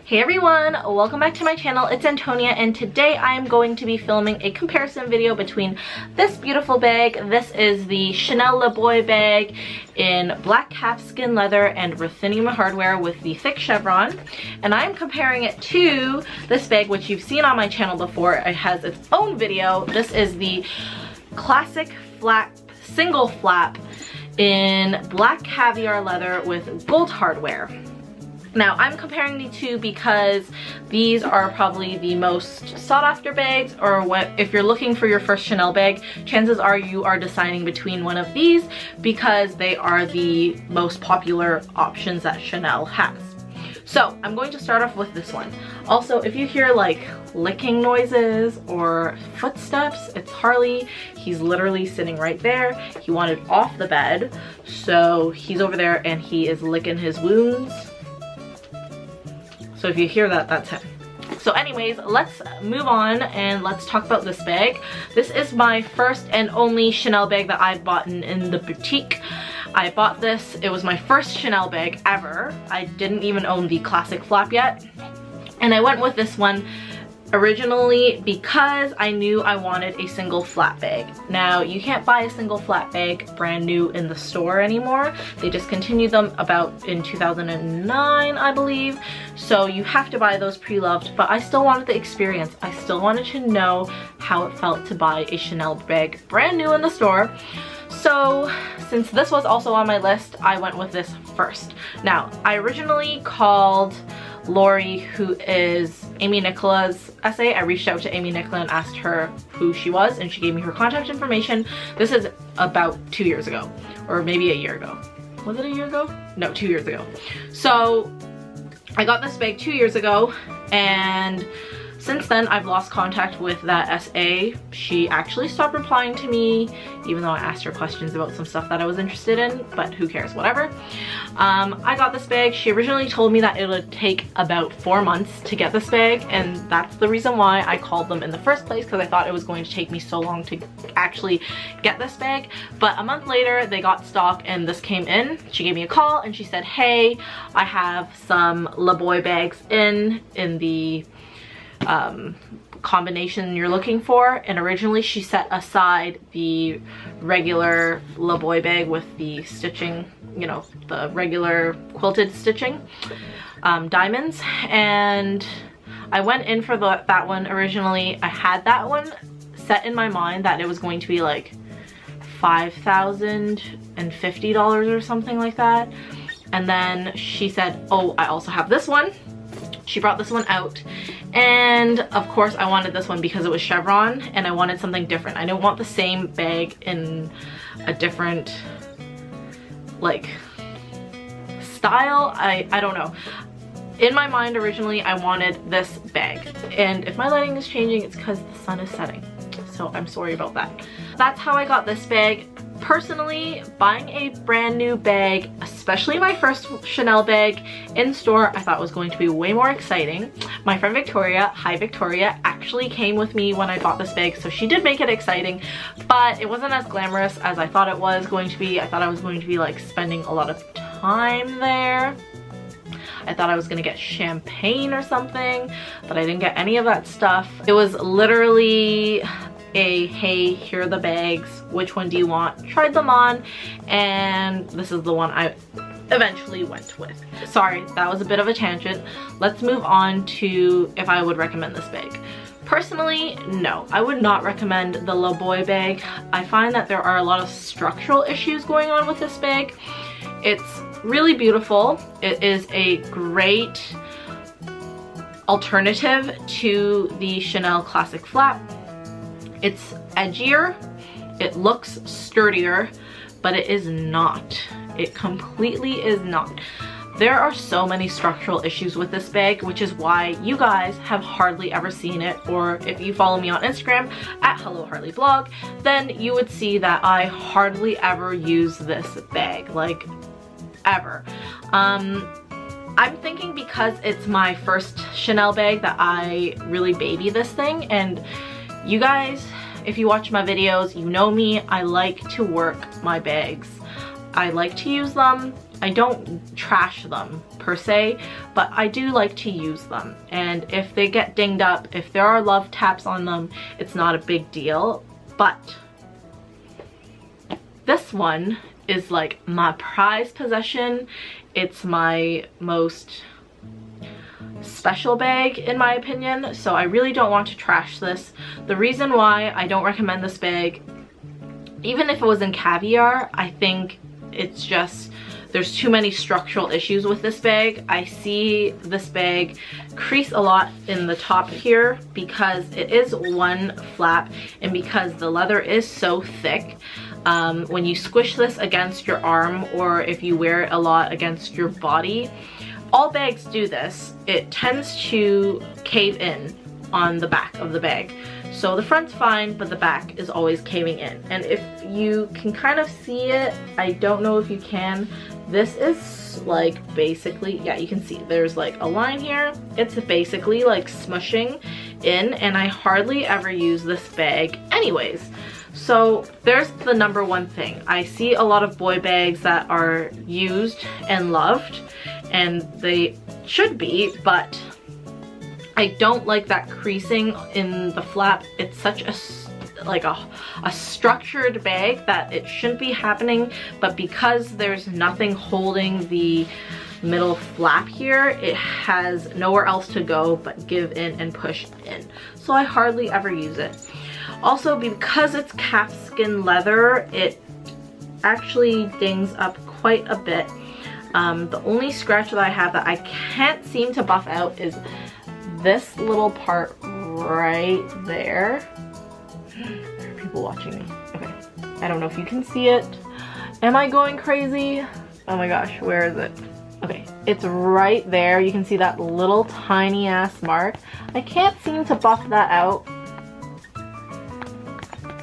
Hey everyone, welcome back to my channel. It's Antonia and today I am going to be filming a comparison video between this beautiful bag. This is the Chanel Le Boy bag in black calfskin leather and ruthenium hardware with the thick chevron. And I'm comparing it to this bag which you've seen on my channel before. It has its own video. This is the classic flap, single flap in black caviar leather with gold hardware. Now, I'm comparing the two because these are probably the most sought after bags, or if you're looking for your first Chanel bag, chances are you are deciding between one of these because they are the most popular options that Chanel has. So I'm going to start off with this one. Also, if you hear like licking noises or footsteps, it's Harley. He's literally sitting right there. He wanted off the bed, so he's over there and he is licking his wounds. So if you hear that, that's him. So anyways, let's move on and let's talk about this bag. This is my first and only Chanel bag that I've bought in the boutique. I bought this, it was my first Chanel bag ever. I didn't even own the classic flap yet. And I went with this one originally because I knew I wanted a single flat bag. Now, you can't buy a single flat bag brand new in the store anymore. They discontinued them about in 2009, I believe. So you have to buy those pre-loved, but I still wanted the experience. I still wanted to know how it felt to buy a Chanel bag brand new in the store. So since this was also on my list, I went with this first. Now, I originally called Lori, who is Amy Nicola's SA. I reached out to Amy Nicola and asked her who she was, and she gave me her contact information. This is about 2 years ago, or maybe a year ago. Was it a year ago? No, 2 years ago. So I got this bag 2 years ago, and since then I've lost contact with that SA. She actually stopped replying to me, even though I asked her questions about some stuff that I was interested in, but who cares, whatever. I got this bag. She originally told me that it would take about 4 months to get this bag, and that's the reason why I called them in the first place, because I thought it was going to take me so long to actually get this bag. But a month later they got stock and this came in. She gave me a call and she said, hey, I have some Le Boy bags in the combination you're looking for. And originally she set aside the regular Le Boy bag with the stitching, you know, the regular quilted stitching, diamonds, and I went in for that one originally. I had that one set in my mind that it was going to be like $5,050 or something like that, and then she said, oh, I also have this one. She brought this one out, and of course I wanted this one because it was chevron and I wanted something different. I didn't want the same bag in a different like style. I don't know. In my mind originally I wanted this bag, and if my lighting is changing it's because the sun is setting, so I'm sorry about that. That's how I got this bag. Personally, buying a brand new bag, especially my first Chanel bag in store, I thought was going to be way more exciting. My friend Victoria, hi Victoria, actually came with me when I bought this bag, so she did make it exciting, but it wasn't as glamorous as I thought it was going to be. I thought I was going to be like spending a lot of time there. I thought I was gonna get champagne or something, but I didn't get any of that stuff. It was literally a, hey, here are the bags, which one do you want? Tried them on, and this is the one I eventually went with. Sorry, that was a bit of a tangent. Let's move on to if I would recommend this bag. Personally, no, I would not recommend the Le Boy bag. I find that there are a lot of structural issues going on with this bag. It's really beautiful. It is a great alternative to the Chanel Classic Flap. It's edgier, it looks sturdier, but it is not. It completely is not. There are so many structural issues with this bag, which is why you guys have hardly ever seen it, or if you follow me on Instagram at Hello Harley Blog, then you would see that I hardly ever use this bag, like ever. I'm thinking because it's my first Chanel bag that I really baby this thing, and you guys, if you watch my videos, you know me, I like to work my bags. I like to use them. I don't trash them per se, but I do like to use them. And if they get dinged up, if there are love taps on them, it's not a big deal. But this one is like my prized possession. It's my most special bag in my opinion, so I really don't want to trash this. The reason why I don't recommend this bag, even if it was in caviar, I think it's just there's too many structural issues with this bag. I see this bag crease a lot in the top here because it is one flap and because the leather is so thick. When you squish this against your arm, or if you wear it a lot against your body, all bags do this, it tends to cave in on the back of the bag. So the front's fine, but the back is always caving in. And if you can kind of see it, I don't know if you can, this is like basically, yeah, you can see there's like a line here. It's basically like smushing in, and I hardly ever use this bag anyways. So there's the number one thing. I see a lot of boy bags that are used and loved, and they should be, but I don't like that creasing in the flap. It's such a structured bag that it shouldn't be happening, but because there's nothing holding the middle flap here, it has nowhere else to go but give in and push in. So I hardly ever use it. Also, because it's calfskin leather, it actually dings up quite a bit. The only scratch that I have that I can't seem to buff out is this little part right there. There are people watching me. Okay, I don't know if you can see it. Am I going crazy? Oh my gosh, where is it? Okay, it's right there. You can see that little tiny ass mark. I can't seem to buff that out.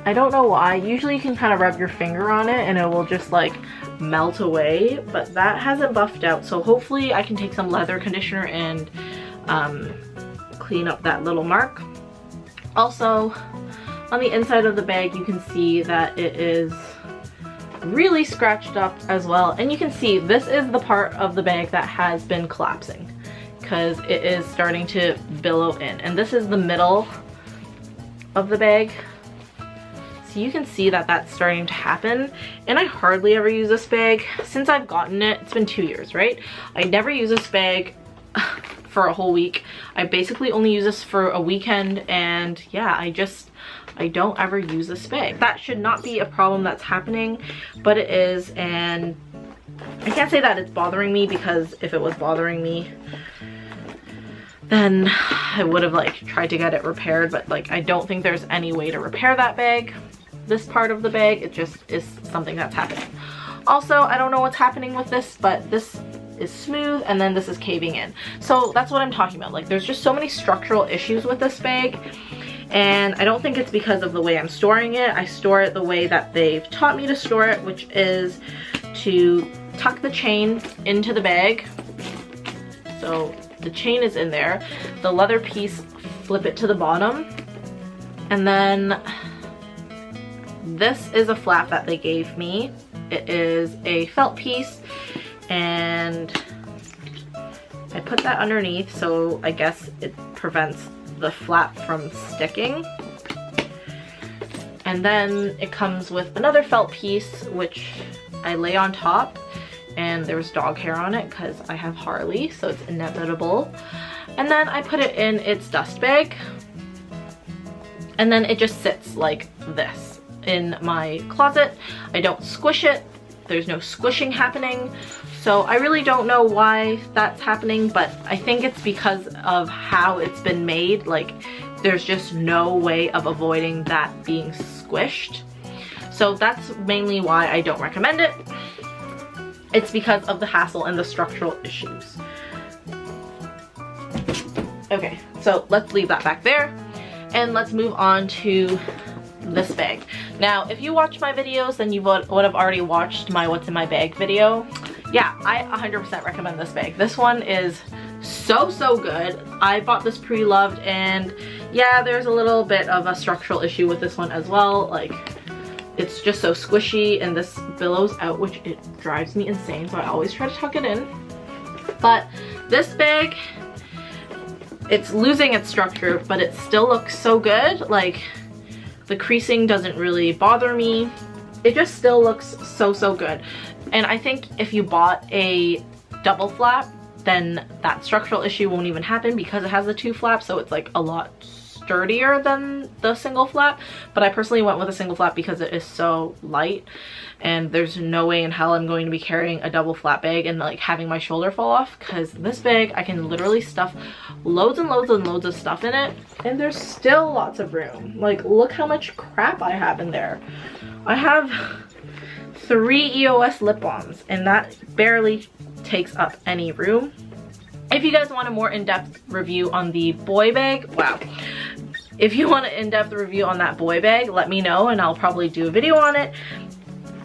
I don't know why. Usually you can kind of rub your finger on it and it will just like melt away, but that hasn't buffed out. So hopefully I can take some leather conditioner and clean up that little mark. Also, on the inside of the bag you can see that it is really scratched up as well, and you can see this is the part of the bag that has been collapsing because it is starting to billow in, and this is the middle of the bag. So you can see that that's starting to happen, and I hardly ever use this bag. Since I've gotten it, it's been 2 years, right? I never use this bag for a whole week. I basically only use this for a weekend, and yeah, I don't ever use this bag. That should not be a problem that's happening, but it is, and I can't say that it's bothering me, because if it was bothering me, then I would have like tried to get it repaired, but like I don't think there's any way to repair that bag. This part of the bag, it just is something that's happening. Also, I don't know what's happening with this, but this is smooth and then this is caving in. So that's what I'm talking about. Like there's just so many structural issues with this bag, and I don't think it's because of the way I'm storing it. I store it the way that they've taught me to store it, which is to tuck the chain into the bag. So the chain is in there, the leather piece, flip it to the bottom, and then this is a flap that they gave me. It is a felt piece, and I put that underneath, so I guess it prevents the flap from sticking. And then it comes with another felt piece, which I lay on top, and there's dog hair on it because I have Harley, so it's inevitable. And then I put it in its dust bag, and then it just sits like this in my closet. I don't squish it. There's no squishing happening. So I really don't know why that's happening, but I think it's because of how it's been made. Like there's just no way of avoiding that being squished. So that's mainly why I don't recommend it. It's because of the hassle and the structural issues. Okay, so let's leave that back there and let's move on to this bag. Now, if you watch my videos, then you would have already watched my what's in my bag video. Yeah, I 100% recommend this bag. This one is so good. I bought this pre-loved, and yeah, there's a little bit of a structural issue with this one as well. Like it's just so squishy, and this billows out, which it drives me insane, so I always try to tuck it in. But this bag, it's losing its structure, but it still looks so good. Like, the creasing doesn't really bother me. It just still looks so good. And I think if you bought a double flap, then that structural issue won't even happen because it has the 2 flaps, so it's like a lot sturdier than the single flap. But I personally went with a single flap because it is so light, and there's no way in hell I'm going to be carrying a double flap bag and like having my shoulder fall off, because this bag I can literally stuff loads and loads and loads of stuff in it, and there's still lots of room. Like, look how much crap I have in there. I have 3 EOS lip balms, and that barely takes up any room. If you guys want a more in-depth review on the boy bag, wow. If you want an in-depth review on that boy bag, let me know and I'll probably do a video on it.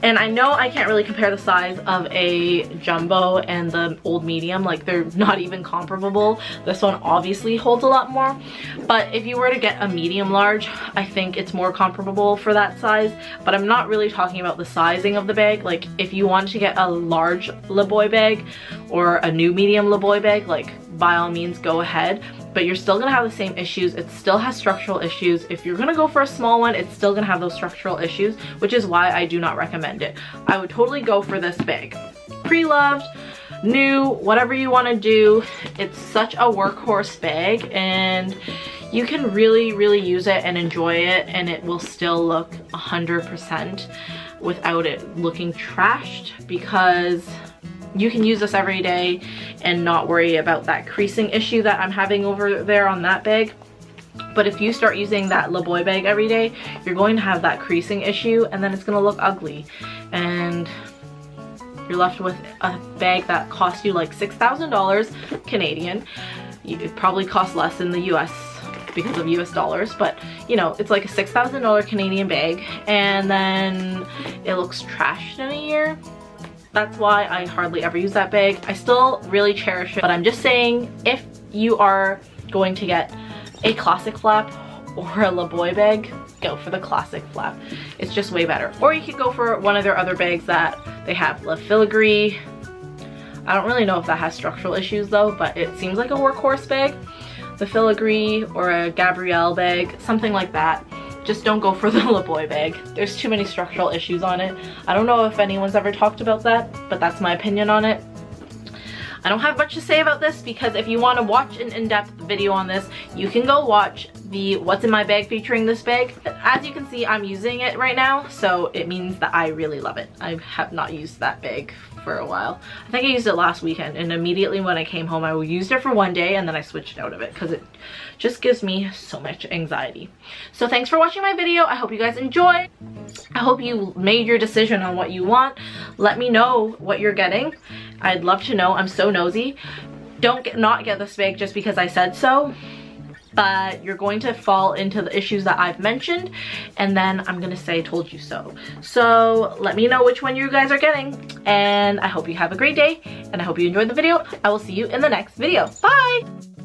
And I know I can't really compare the size of a jumbo and the old medium, like they're not even comparable. This one obviously holds a lot more, but if you were to get a medium large, I think it's more comparable for that size. But I'm not really talking about the sizing of the bag. Like, if you want to get a large LeBoy bag or a new medium LeBoy bag, like, by all means go ahead, but you're still gonna have the same issues. It still has structural issues. If you're gonna go for a small one, it's still gonna have those structural issues, which is why I do not recommend it. I would totally go for this bag. Pre-loved, new, whatever you wanna do. It's such a workhorse bag, and you can really use it and enjoy it, and it will still look 100% without it looking trashed, because you can use this every day and not worry about that creasing issue that I'm having over there on that bag. But if you start using that LeBoy bag every day, you're going to have that creasing issue, and then it's going to look ugly. And you're left with a bag that cost you like $6,000 Canadian. It probably costs less in the US because of US dollars, but you know, it's like a $6,000 Canadian bag, and then it looks trashed in a year. That's why I hardly ever use that bag. I still really cherish it, but I'm just saying, if you are going to get a classic flap or a LeBoy bag, go for the classic flap. It's just way better. Or you could go for one of their other bags that they have, La Filigree. I don't really know if that has structural issues though, but it seems like a workhorse bag. The Filigree or a Gabrielle bag, something like that. Just don't go for the LeBoy bag. There's too many structural issues on it. I don't know if anyone's ever talked about that, but that's my opinion on it. I don't have much to say about this, because if you want to watch an in-depth video on this, you can go watch the What's in My Bag featuring this bag. As you can see, I'm using it right now, so it means that I really love it. I have not used that bag for a while. I think I used it last weekend, and immediately when I came home, I used it for one day and then I switched out of it because it just gives me so much anxiety. So thanks for watching my video. I hope you guys enjoyed. I hope you made your decision on what you want. Let me know what you're getting. I'd love to know. I'm so nosy. Don't not get this bag just because I said so, but you're going to fall into the issues that I've mentioned, and then I'm gonna say told you so. So let me know which one you guys are getting, and I hope you have a great day, and I hope you enjoyed the video. I will see you in the next video. Bye!